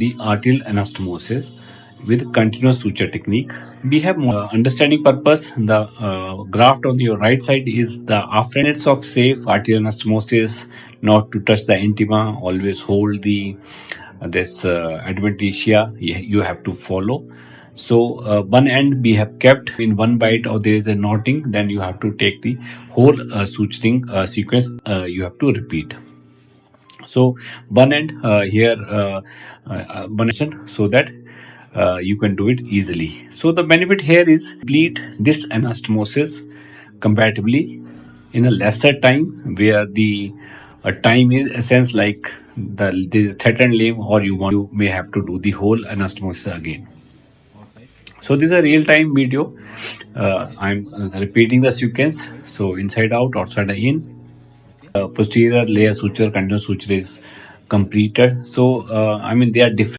the arterial anastomosis with continuous suture technique. We have more understanding purpose. The graft on your right side is the after minutes of safe arterial anastomosis, not to touch the intima, always hold the this adventitia you have to follow. So one end we have kept in one bite, or there is a knotting, then you have to take the whole suturing sequence you have to repeat. So one end here one so that you can do it easily. So the benefit here is complete this anastomosis comparatively in a lesser time, where the time is essence like this threatened limb, or you may have to do the whole anastomosis again. So this is a real-time video. I'm repeating the sequence. So inside out, outside in. Posterior layer suture, continuous suture is completed. So I mean, they are different.